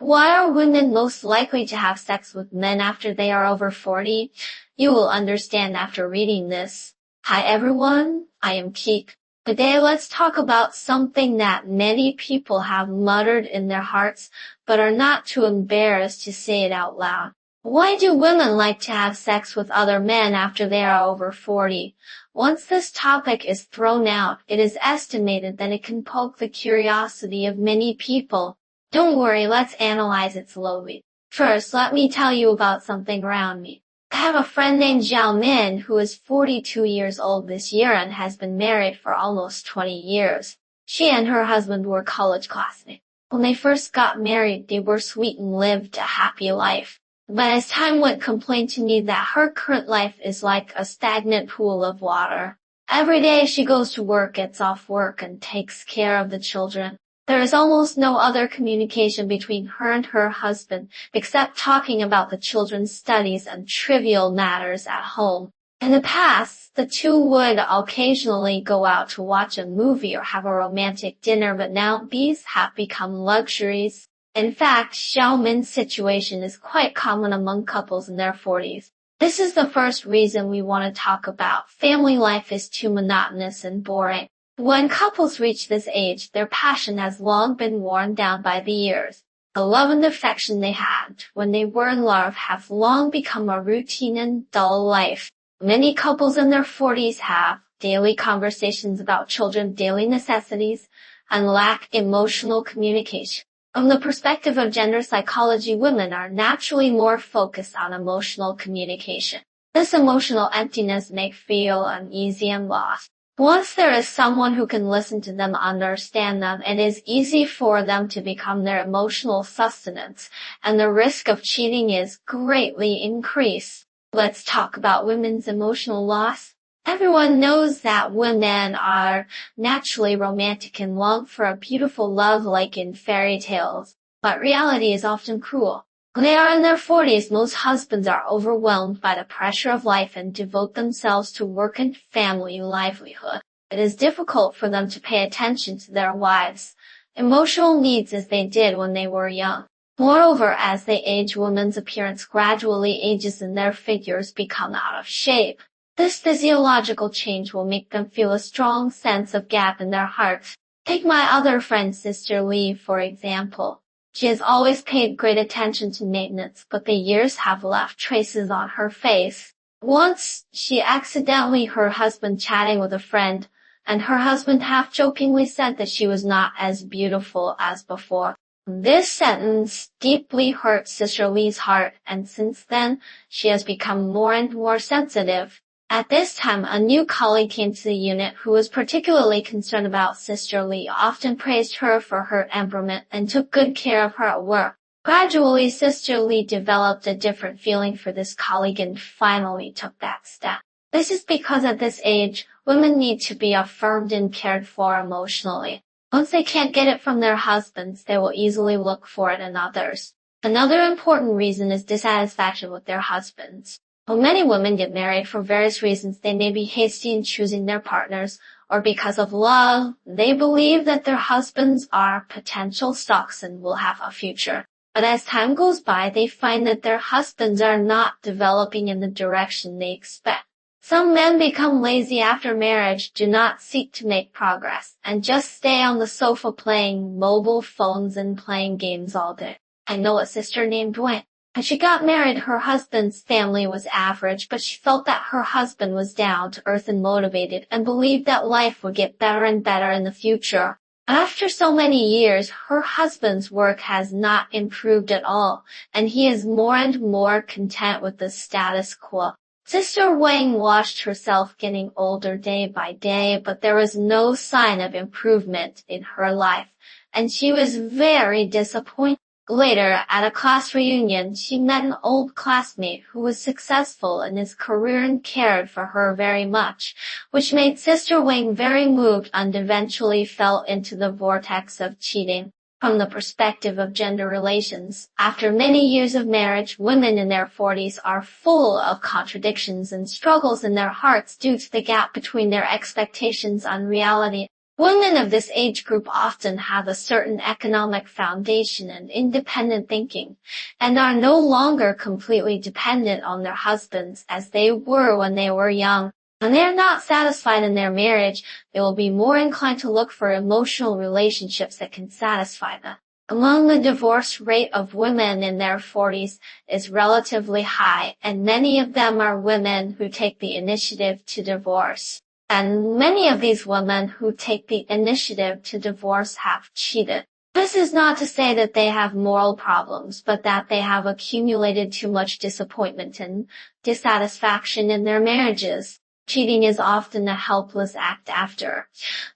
Why are women most likely to have sex with men after they are over 40? You will understand after reading this. Hi everyone, I am Keek. Today let's talk about something that many people have muttered in their hearts, but are not too embarrassed to say it out loud. Why do women like to have sex with other men after they are over 40? Once this topic is thrown out, it is estimated that it can poke the curiosity of many people. Don't worry, let's analyze it slowly. First, let me tell you about something around me. I have a friend named Xiao Min who is 42 years old this year and has been married for almost 20 years. She and her husband were college classmates. When they first got married, they were sweet and lived a happy life. But as time went, complained to me that her current life is like a stagnant pool of water. Every day she goes to work, gets off work, and takes care of the children. There is almost no other communication between her and her husband, except talking about the children's studies and trivial matters at home. In the past, the two would occasionally go out to watch a movie or have a romantic dinner, but now these have become luxuries. In fact, Xiao Min's situation is quite common among couples in their 40s. This is the first reason we want to talk about. Family life is too monotonous and boring. When couples reach this age, their passion has long been worn down by the years. The love and affection they had when they were in love have long become a routine and dull life. Many couples in their 40s have daily conversations about children, daily necessities, and lack emotional communication. From the perspective of gender psychology, women are naturally more focused on emotional communication. This emotional emptiness may feel uneasy and lost. Once there is someone who can listen to them, understand them, it is easy for them to become their emotional sustenance, and the risk of cheating is greatly increased. Let's talk about women's emotional loss. Everyone knows that women are naturally romantic and long for a beautiful love like in fairy tales, but reality is often cruel. When they are in their 40s, most husbands are overwhelmed by the pressure of life and devote themselves to work and family livelihood. It is difficult for them to pay attention to their wives' emotional needs as they did when they were young. Moreover, as they age, women's appearance gradually ages and their figures become out of shape. This physiological change will make them feel a strong sense of gap in their hearts. Take my other friend, Sister Lee, for example. She has always paid great attention to maintenance, but the years have left traces on her face. Once, she accidentally heard her husband chatting with a friend, and her husband half-jokingly said that she was not as beautiful as before. This sentence deeply hurt Sister Lee's heart, and since then, she has become more and more sensitive. At this time, a new colleague came to the unit who was particularly concerned about Sister Lee, often praised her for her temperament, and took good care of her at work. Gradually, Sister Lee developed a different feeling for this colleague and finally took that step. This is because at this age, women need to be affirmed and cared for emotionally. Once they can't get it from their husbands, they will easily look for it in others. Another important reason is dissatisfaction with their husbands. When many women get married for various reasons, they may be hasty in choosing their partners, or because of love, they believe that their husbands are potential stocks and will have a future. But as time goes by, they find that their husbands are not developing in the direction they expect. Some men become lazy after marriage, do not seek to make progress, and just stay on the sofa playing mobile phones and playing games all day. I know a sister named Wayne. When she got married, her husband's family was average, but she felt that her husband was down to earth and motivated and believed that life would get better and better in the future. After so many years, her husband's work has not improved at all, and he is more and more content with the status quo. Sister Wang watched herself getting older day by day, but there was no sign of improvement in her life, and she was very disappointed. Later, at a class reunion, she met an old classmate who was successful in his career and cared for her very much, which made Sister Wang very moved and eventually fell into the vortex of cheating. From the perspective of gender relations, after many years of marriage, women in their 40s are full of contradictions and struggles in their hearts due to the gap between their expectations and reality. Women of this age group often have a certain economic foundation and independent thinking, and are no longer completely dependent on their husbands as they were when they were young. When they are not satisfied in their marriage, they will be more inclined to look for emotional relationships that can satisfy them. Among the divorce rate of women in their 40s is relatively high, and many of them are women who take the initiative to divorce. And many of these women who take the initiative to divorce have cheated. This is not to say that they have moral problems, but that they have accumulated too much disappointment and dissatisfaction in their marriages. Cheating is often a helpless act after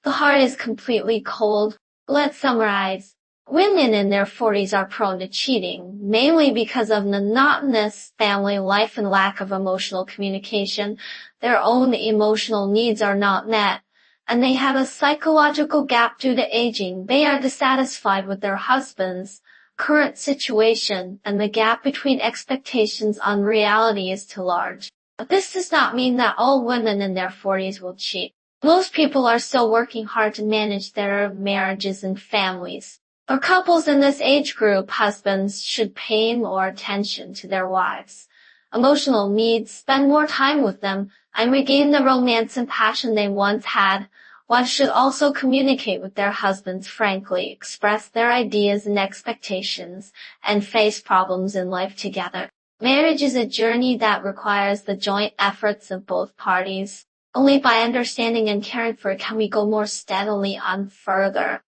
the heart is completely cold. Let's summarize. Women in their 40s are prone to cheating, mainly because of monotonous family life and lack of emotional communication. Their own emotional needs are not met, and they have a psychological gap due to aging. They are dissatisfied with their husband's current situation, and the gap between expectations and reality is too large. But this does not mean that all women in their 40s will cheat. Most people are still working hard to manage their marriages and families. For couples in this age group, husbands should pay more attention to their wives' emotional needs, spend more time with them, and regain the romance and passion they once had. Wives should also communicate with their husbands frankly, express their ideas and expectations, and face problems in life together. Marriage is a journey that requires the joint efforts of both parties. Only by understanding and caring for it can we go more steadily on further.